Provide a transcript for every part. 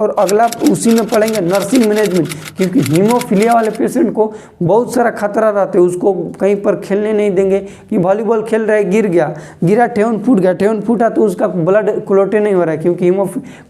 और अगला उसी में पढ़ेंगे नर्सिंग मैनेजमेंट, क्योंकि हीमोफीलिया वाले पेशेंट को बहुत सारा खतरा रहता है। उसको कहीं पर खेलने नहीं देंगे कि वॉलीबॉल खेल रहा है, गिरा ठेहुन फूट गया, ठेहुन फूटा तो उसका ब्लड क्लोटे नहीं हो रहा है, क्योंकि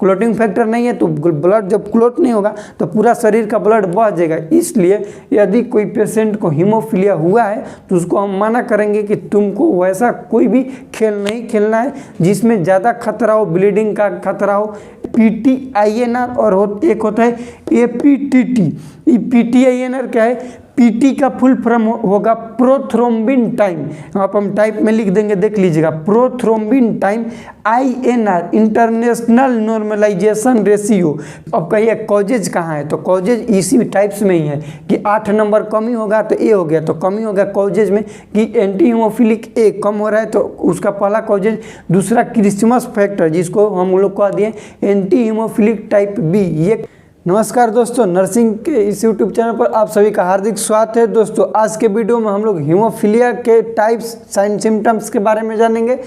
क्लोटिंग फैक्टर नहीं है। तो ब्लड जब क्लोट नहीं होगा तो पूरा शरीर का ब्लड बह जाएगा। इसलिए यदि कोई पेशेंट को हीमोफीलिया हुआ है तो उसको हम मना करेंगे कि तुमको वैसा कोई भी खेल नहीं खेलना है जिसमें ज़्यादा खतरा हो, ब्लीडिंग का खतरा हो। PTINR और एक होता है APTT। PTINR क्या है? PT का फुल फॉर्म होगा प्रोथ्रोम्बिन टाइम। यहाँ पर हम टाइप में लिख देंगे, देख लीजिएगा, prothrombin time. INR international normalization ratio. अब कहिए कॉजेज कहाँ है? तो कॉजेज इसी टाइप्स में ही है कि 8 नंबर कमी होगा तो ए हो गया, तो कमी होगा कॉजेज में कि एंटी हीमोफिलिक ए कम हो रहा है तो उसका पहला कॉजेज। दूसरा क्रिसमस फैक्टर, जिसको हम लोग कह दिए एंटी हीमोफिलिक टाइप बी। ये नमस्कार दोस्तों, नर्सिंग के इस यूट्यूब चैनल पर आप सभी का हार्दिक स्वागत है। दोस्तों आज के वीडियो में हम लोग हीमोफीलिया के टाइप्स, साइन सिम्टम्स के बारे में जानेंगे।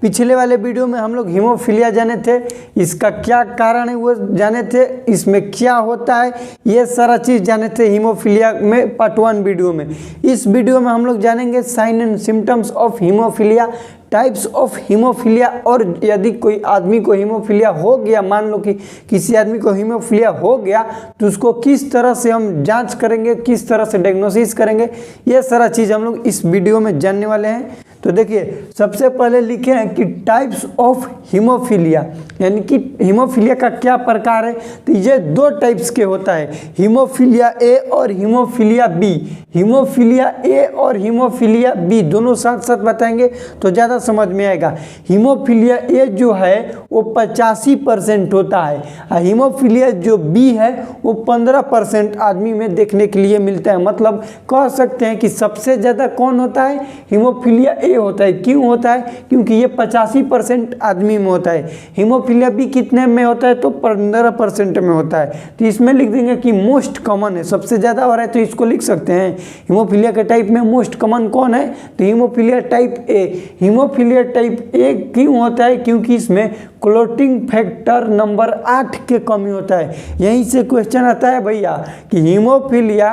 पिछले वाले वीडियो में हम लोग हीमोफीलिया जाने थे, इसका क्या कारण है वो जाने थे, इसमें क्या होता है, ये सारा चीज़ जाने थे हीमोफीलिया में पार्ट 1 वीडियो में। इस वीडियो में हम लोग जानेंगे sign and symptoms of haemophilia, types of haemophilia, और यदि कोई आदमी को हीमोफीलिया हो गया, मान लो कि किसी आदमी को हीमोफीलिया हो गया तो उसको किस तरह से हम जांच करेंगे, किस तरह से डायग्नोसिस करेंगे, ये सारा चीज़ हम लोग इस वीडियो में जानने वाले हैं। तो देखिए, सबसे पहले लिखे हैं कि टाइप्स ऑफ हीमोफीलिया, यानी कि हीमोफीलिया का क्या प्रकार है। तो ये 2 टाइप्स के होता है, हीमोफीलिया ए और हीमोफीलिया बी। हीमोफीलिया ए और हीमोफीलिया बी दोनों साथ साथ बताएंगे तो ज़्यादा समझ में आएगा। हीमोफीलिया ए जो है वो 85% होता है, और हीमोफीलिया जो बी है वो 15% आदमी में देखने के लिए मिलता है। मतलब कह सकते हैं कि सबसे ज़्यादा कौन होता है? हीमोफीलिया ए होता है। क्यों होता है? क्योंकि ये 85% आदमी में होता है। हीमोफीलिया बी कितने में होता है? तो 15% में होता है। तो इसमें लिख देंगे कि मोस्ट कॉमन है, सबसे ज़्यादा हो रहा है तो इसको लिख सकते हैं। हीमोफीलिया के टाइप में मोस्ट कॉमन कौन है? तो haemophilia type A. Haemophilia type A क्यों होता है? क्योंकि इसमें क्लोटिंग फैक्टर नंबर 8 के कमी होता है। यहीं से क्वेश्चन आता है भैया कि हीमोफीलिया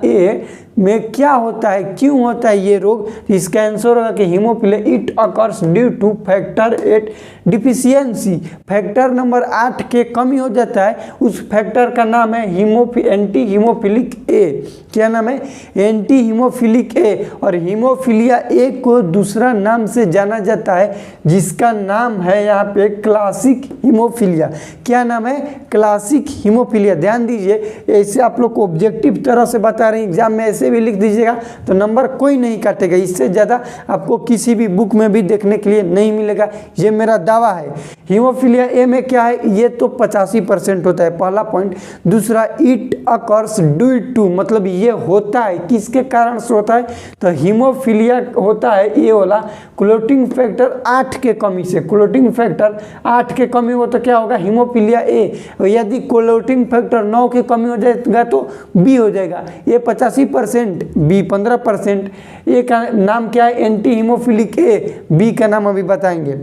ए में क्या होता है, क्यों होता है ये रोग? इसका आंसर होगा कि haemophilia it occurs due two factor 8 deficiency. Factor number 8 के कमी हो जाता है, उस फैक्टर का नाम है एंटी हीमोफिलिक ए। क्या नाम है? एंटी हीमोफिलिक ए। और हीमोफीलिया ए को दूसरा नाम से जाना जाता है जिसका नाम है यहाँ पे क्लासिक हीमोफीलिया। क्या नाम है? Classic haemophilia. ध्यान दीजिए, ऐसे आप लोग को ऑब्जेक्टिव तरह से बता रहे हैं, एग्जाम में ऐसे भी लिख दीजिएगा तो नंबर कोई नहीं काटेगा। इससे ज़्यादा आपको किसी भी बुक में भी देखने के लिए नहीं मिलेगा, ये मेरा दावा है। हीमोफीलिया ए में क्या है? ये तो 85% होता है, पहला पॉइंट। दूसरा, इट अकर्स ड्यू टू, मतलब ये होता है, किसके कारण से होता है? तो हीमोफीलिया होता है ये वाला क्लोटिंग फैक्टर 8 के कमी से। क्लोटिंग फैक्टर 8 के कमी हो तो क्या होगा? Haemophilia A. यदि क्लोटिंग फैक्टर 9 की कमी हो जाएगा तो बी हो जाएगा। ये 85%, बी 15%। ए का नाम क्या है? एंटी हीमोफिलिक ए। बी का नाम अभी बताएंगे।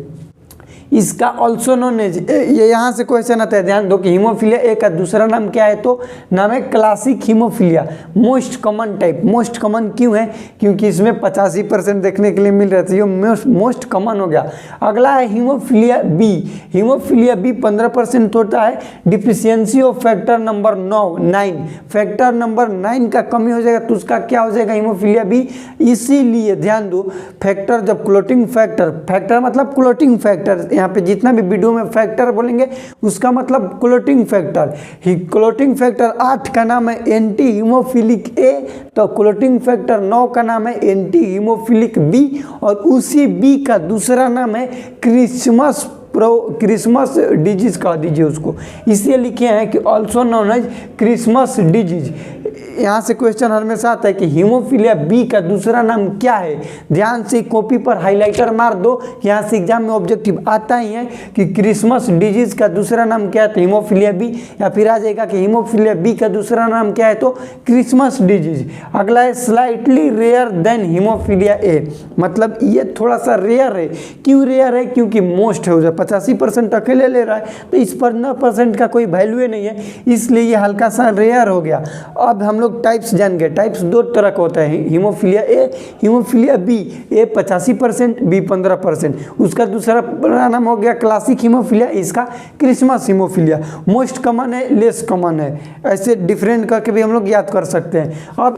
इसका ऑल्सो नोन एज, ये यहाँ से क्वेश्चन आता है, ध्यान दो कि हीमोफीलिया ए का दूसरा नाम क्या है? तो नाम है classic haemophilia, most common type. Most common क्यों है? क्योंकि इसमें 85% देखने के लिए मिल रहा था, ये मोस्ट कॉमन हो गया। अगला है हीमोफीलिया बी। हीमोफीलिया बी 15% होता है, deficiency of factor number 9। Factor number 9 का कमी हो जाएगा तो उसका क्या हो जाएगा? Haemophilia B. इसीलिए ध्यान दो, फैक्टर जब क्लोटिंग फैक्टर मतलब क्लोटिंग फैक्टर, यहाँ पे जितना भी वीडियो में फैक्टर बोलेंगे उसका मतलब क्लोटिंग फैक्टर। क्लोटिंग फैक्टर 8 का नाम है एंटी हीमोफिलिक ए, तो क्लोटिंग फैक्टर 9 का नाम है एंटी हीमोफिलिक बी, और उसी बी का दूसरा नाम है क्रिसमस डिजीज कह दीजिए उसको। इसलिए लिखे हैं कि also known as Christmas disease. यहाँ से क्वेश्चन हमेशा आता है कि हीमोफीलिया बी का दूसरा नाम क्या है। ध्यान से कॉपी पर हाइलाइटर मार दो, यहाँ से एग्जाम में ऑब्जेक्टिव आता ही है कि क्रिसमस डिजीज का दूसरा नाम क्या है, तो हीमोफीलिया बी, या फिर आ जाएगा कि हीमोफीलिया बी का दूसरा नाम क्या है, तो क्रिसमस डिजीज। अगला है slightly rare than haemophilia A, मतलब ये थोड़ा सा रेयर है। क्यों रेयर है? क्योंकि मोस्ट है, 85% अकेले ले रहा है, तो इस पर 9% का कोई वैल्यू नहीं है, इसलिए ये हल्का सा रेयर हो गया। अब हम लोग टाइप्स जान गए। टाइप्स दो तरह का होता है, haemophilia A, haemophilia B. A 85%, B 15%। उसका दूसरा नाम हो गया क्लासिक हीमोफीलिया, इसका क्रिसमस हीमोफीलिया। मोस्ट कॉमन है, लेस कॉमन है, ऐसे डिफरेंट करके भी हम लोग याद कर सकते हैं। अब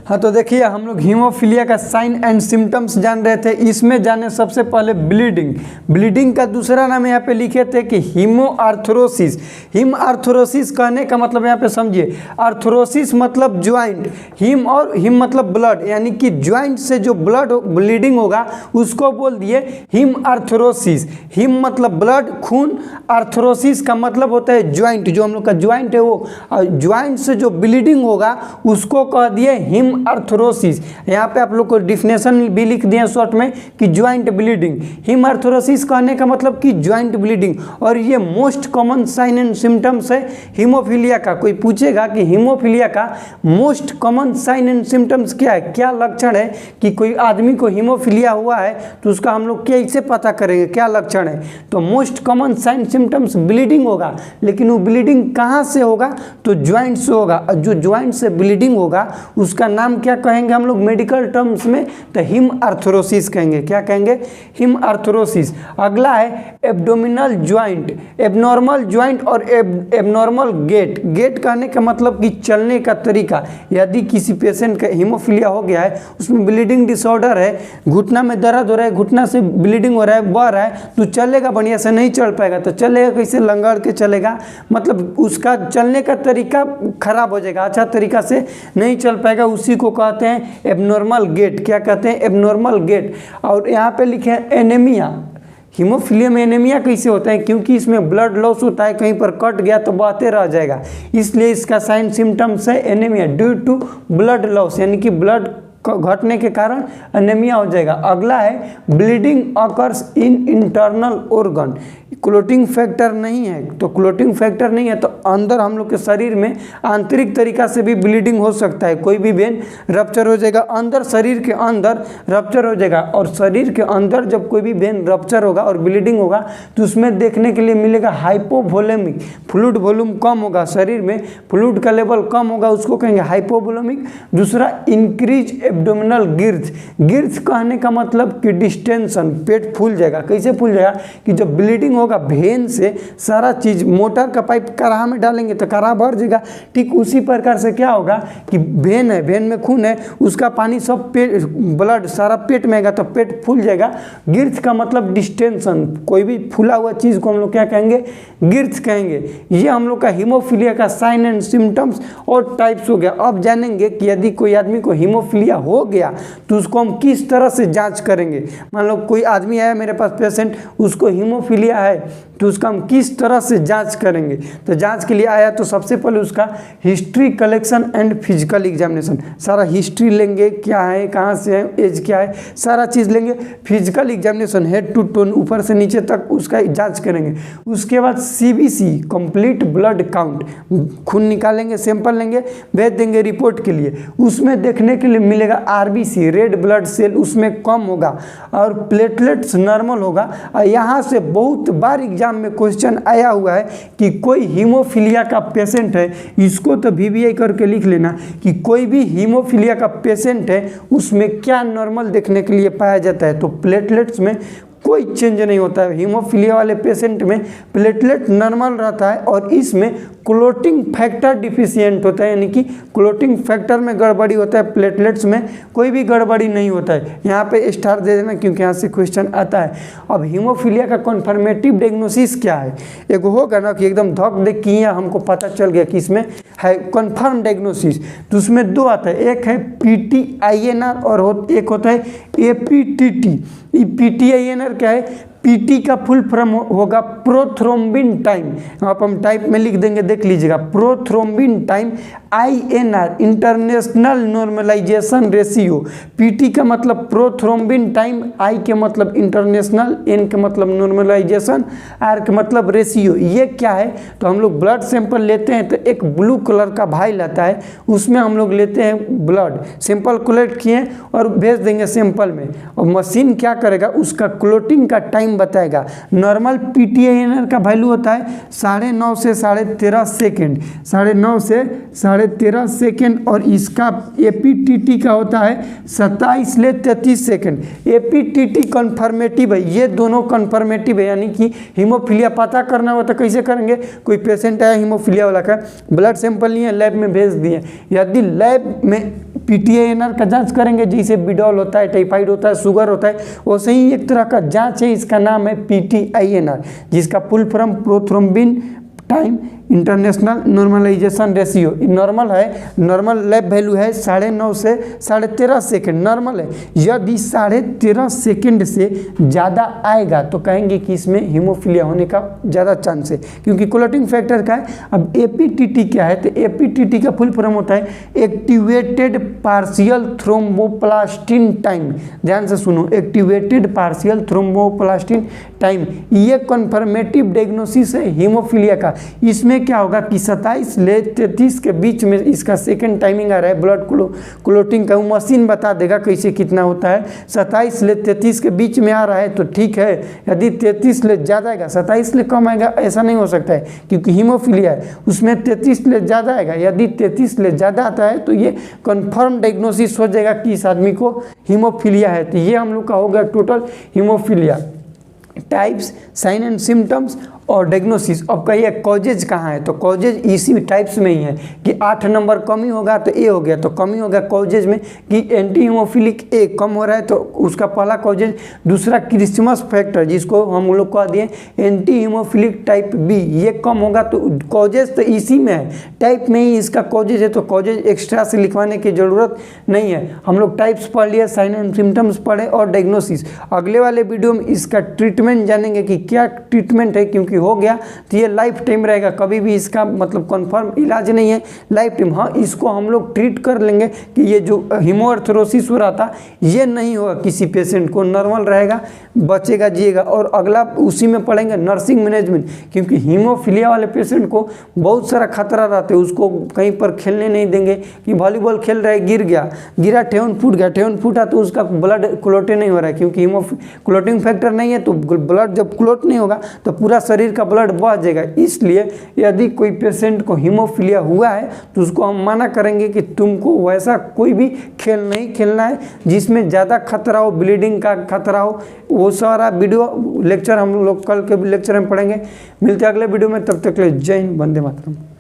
हाँ, तो देखिए हम लोग हीमोफीलिया का साइन एंड सिम्टम्स जान रहे थे। इसमें जाने सबसे पहले ब्लीडिंग। ब्लीडिंग का दूसरा नाम यहाँ पे लिखे थे कि हीमोआर्थरोसिस। हीमआर्थरोसिस कहने का मतलब यहाँ पे समझिए, आर्थरोसिस मतलब ज्वाइंट, हीम मतलब ब्लड, यानी कि ज्वाइंट से जो ब्लड ब्लीडिंग होगा उसको बोल दिए हीमआर्थरोसिस। हीम मतलब ब्लड, खून, आर्थरोसिस का मतलब होता है ज्वाइंट, जो हम लोग का ज्वाइंट है वो, ज्वाइंट से जो ब्लीडिंग होगा उसको कह दिए हीमआर्थरोसिस। यहाँ पे आप लोग को डिफिनेशन भी लिख दिए शॉर्ट में कि ज्वाइंट ब्लीडिंग। हीमआर्थरोसिस कहने का मतलब कि ज्वाइंट ब्लीडिंग, और ये most common sign and symptoms है हीमोफीलिया का। कोई पूछेगा कि हीमोफीलिया का most common sign and symptoms क्या है, क्या लक्षण है कि कोई आदमी को हीमोफीलिया हुआ है, तो उसका हम लोग कैसे पता करेंगे क्या लक्षण है। तो most common sign symptoms bleeding होगा, लेकिन वो ब्लीडिंग कहाँ से होगा, तो ज्वाइंट से होगा। जो ज्वाइंट से ब्लीडिंग होगा उसका नाम क्या कहेंगे हम लोग मेडिकल टर्म्स में, तो हीमआर्थरोसिस कहेंगे। क्या कहेंगे? हीमआर्थरोसिस। अगला है एब्डोमिनल ज्वाइंट, एबनॉर्मल ज्वाइंट और एबनॉर्मल गेट। गेट कहने का मतलब कि चलने का तरीका। यदि किसी पेशेंट का हीमोफीलिया हो गया है, उसमें ब्लीडिंग डिसऑर्डर है, घुटना में दर्द हो रहा है, घुटना से ब्लीडिंग हो रहा है, बह रहा है, तो चलेगा बढ़िया से नहीं चल पाएगा। तो चलेगा कैसे? लंगड़ के चलेगा, मतलब उसका चलने का तरीका खराब हो जाएगा, अच्छा तरीका से नहीं चल पाएगा, उसी को कहते हैं एबनॉर्मल गेट। क्या कहते हैं? Abnormal gait. और यहाँ पे लिखे हैं एनीमिया। हीमोफीलिया में एनीमिया कैसे होता है? क्योंकि इसमें ब्लड लॉस होता है, कहीं पर कट गया तो बहते रह जाएगा, इसलिए इसका साइन सिम्टम्स है anaemia due to blood loss, यानी कि ब्लड घटने के कारण एनीमिया हो जाएगा। अगला है bleeding occurs in internal organ. Clotting factor नहीं है, तो क्लोटिंग फैक्टर नहीं है तो अंदर हम लोग के शरीर में आंतरिक तरीका से भी ब्लीडिंग हो सकता है। कोई भी वेन रप्चर हो जाएगा, अंदर शरीर के अंदर रप्चर हो जाएगा, और शरीर के अंदर जब कोई भी वेन रप्चर होगा और ब्लीडिंग होगा तो उसमें देखने के लिए मिलेगा हाइपोवोलेमिक, फ्लूइड वॉल्यूम कम होगा, शरीर में फ्लूइड का लेवल कम होगा, उसको कहेंगे हाइपोवोलेमिक। दूसरा इंक्रीज एब्डोमिनल गिर्थ। गिर्थ कहने का मतलब कि डिस्टेंशन, पेट फूल जाएगा। कैसे फूल जाएगा? कि जब ब्लीडिंग होगा भेन से सारा चीज, मोटर का पाइप कराह में डालेंगे तो कराह भर जाएगा, ठीक उसी प्रकार से क्या होगा कि भेन है, भेन में खून है, उसका पानी सब पेट, ब्लड सारा पेट में आएगा तो पेट फूल जाएगा। गिर्थ का मतलब डिस्टेंशन, कोई भी फूला हुआ चीज को हम लोग क्या कहेंगे? गिर्थ कहेंगे। ये हम लोग का हीमोफीलिया का साइन एंड सिम्टम्स और टाइप्स हो गया। अब जानेंगे कि यदि कोई आदमी को हीमोफीलिया हो गया तो उसको हम किस तरह से जांच करेंगे। मान लो कोई आदमी आया मेरे पास पेशेंट, उसको हीमोफीलिया है, तो उसका हम किस तरह से जांच करेंगे। तो जांच के लिए आया तो सबसे पहले उसका history collection and physical examination, सारा हिस्ट्री लेंगे, क्या है, कहाँ से है, एज क्या है, सारा चीज़ लेंगे। Physical examination head to toe ऊपर से नीचे तक उसका जांच करेंगे। उसके बाद CBC कंप्लीट ब्लड काउंट, खून निकालेंगे, सैंपल लेंगे, भेज देंगे रिपोर्ट के लिए। उसमें देखने के लिए मिलेगा RBC रेड ब्लड सेल उसमें कम होगा और प्लेटलेट्स नॉर्मल होगा। और यहाँ से बहुत बार एग्जाम में क्वेश्चन आया हुआ है कि कोई हीमोफीलिया का पेशेंट है, इसको तो VBI करके लिख लेना कि कोई भी हीमोफीलिया का पेशेंट है उसमें क्या नॉर्मल देखने के लिए पाया जाता है। तो प्लेटलेट्स में कोई चेंज नहीं होता है। हीमोफीलिया वाले पेशेंट में प्लेटलेट नॉर्मल रहता है और इसमें क्लोटिंग फैक्टर डिफिशिएंट होता है, यानी कि क्लोटिंग फैक्टर में गड़बड़ी होता है, प्लेटलेट्स में कोई भी गड़बड़ी नहीं होता है। यहाँ पे स्टार दे देना क्योंकि यहाँ से क्वेश्चन आता है। अब हीमोफीलिया का कन्फर्मेटिव डायग्नोसिस क्या है? एक होगा ना कि एकदम धक देख कि हमको पता चल गया कि इसमें है कन्फर्म डायग्नोसिस, तो उसमें दो आता है, एक है PTINR और एक होता है APTT। PTINR क्या है? पीटी का फुल फॉर्म होगा प्रोथ्रोम्बिन टाइम। आप हम टाइप में लिख देंगे, देख लीजिएगा, prothrombin time INR international normalization ratio. PT का मतलब प्रोथ्रोम्बिन टाइम, आई के मतलब इंटरनेशनल, एन के मतलब नॉर्मलाइजेशन, आर के मतलब रेशियो। ये क्या है, तो हम लोग ब्लड सैंपल लेते हैं तो एक ब्लू कलर का भाइल आता है, उसमें हम लोग लेते हैं ब्लड सैंपल, कलेक्ट किए और भेज देंगे सैंपल में, और मशीन क्या करेगा, उसका क्लोटिंग का टाइम बताएगा। नॉर्मल PTINR का वैल्यू होता है 9.5 से 13.5 सेकेंड, 9.5 से 13.5 सेकेंड, और इसका APTT का होता है 27 से 33 सेकेंड। APTT कन्फर्मेटिव है, ये दोनों कन्फर्मेटिव है, यानी कि हीमोफीलिया पता करना हो तो कैसे करेंगे, कोई पेशेंट आया हीमोफीलिया वाला का, ब्लड सैंपल लिए लैब में भेज दिए, यदि लैब में PTINR का जांच करेंगे, जैसे बिडॉल होता है, टाइफाइड होता है, शुगर होता है, वैसे ही एक तरह का जांच है, इसका नाम है PTINR, जिसका full form prothrombin time international normalization ratio. Normal है, नॉर्मल लैब वैल्यू है 9.5 से 13.5 सेकेंड, नॉर्मल है। यदि 13.5 सेकेंड से ज़्यादा आएगा तो कहेंगे कि इसमें हीमोफीलिया होने का ज़्यादा चांस है, क्योंकि क्लोटिंग फैक्टर का है। अब APTT क्या है, तो APTT का फुल फॉर्म होता है एक्टिवेटेड पार्शियल थ्रोम्बोप्लास्टिन टाइम। ध्यान से सुनो, एक्टिवेटेड पार्शियल थ्रोम्बोप्लास्टिन टाइम, ये कन्फर्मेटिव डायग्नोसिस है हीमोफीलिया का। इसमें क्या होगा कि 27 से 33 के बीच में इसका सेकंड टाइमिंग आ रहा है ब्लड क्लोटिंग का, वो मशीन बता देगा कैसे कितना होता है। 27 से 33 के बीच में आ रहा है तो ठीक है, यदि 33 से ज़्यादा आएगा, 27 से कम आएगा ऐसा नहीं हो सकता है, क्योंकि हीमोफीलिया है, उसमें 33 से ज़्यादा आएगा। यदि 33 से ज़्यादा आता है तो ये कन्फर्म डायग्नोसिस हो जाएगा कि इस आदमी को हीमोफीलिया है। तो ये हम लोग का हो गया total haemophilia types, sign and symptoms और डायग्नोसिस। अब कहिए कॉजेज कहाँ है, तो कॉजेज इसी टाइप्स में ही है कि 8 नंबर कमी होगा तो ए हो गया, तो कमी होगा कॉजेज में कि एंटी हीमोफिलिक ए कम हो रहा है तो उसका पहला कॉजेज। दूसरा क्रिसमस फैक्टर, जिसको हम लोग कह दिए एंटी हीमोफिलिक टाइप बी, ये कम होगा, तो कॉजेज तो इसी में है, टाइप में ही इसका कॉजेज है, तो कॉजेज एक्स्ट्रा से लिखवाने की जरूरत नहीं है। हम लोग टाइप्स पढ़ लिए, साइन एंड सिम्टम्स पढ़े और डायग्नोसिस। अगले वाले वीडियो में इसका ट्रीटमेंट जानेंगे कि क्या ट्रीटमेंट है, क्योंकि हो गया तो ये लाइफ टाइम रहेगा, कभी भी इसका मतलब कंफर्म इलाज नहीं है, लाइफ टाइम। हाँ, इसको हम लोग ट्रीट कर लेंगे कि ये जो हीमोआर्थरोसिस हो रहा था ये नहीं होगा, किसी पेशेंट को नॉर्मल रहेगा, बचेगा, जिएगा। और अगला उसी में पढ़ेंगे नर्सिंग मैनेजमेंट, क्योंकि हीमोफीलिया वाले पेशेंट को बहुत सारा खतरा रहता है, उसको कहीं पर खेलने नहीं देंगे कि वॉलीबॉल खेल रहा है, गिरा ठेहुन फूट गया, ठेहुन फूटा तो उसका ब्लड क्लोटे नहीं हो रहा है, क्योंकि क्लोटिंग फैक्टर नहीं है, तो ब्लड जब क्लोट नहीं होगा तो पूरा शरीर का ब्लड बह जाएगा। इसलिए यदि कोई पेशेंट को हीमोफीलिया हुआ है तो उसको हम मना करेंगे कि तुमको वैसा कोई भी खेल नहीं खेलना है जिसमें ज़्यादा खतरा हो, ब्लीडिंग का खतरा हो। वो सारा वीडियो लेक्चर हम लोग कल के लेक्चर में पढ़ेंगे। मिलते हैं अगले वीडियो में, तब तक के लिए जय हिंद, वंदे मातरम।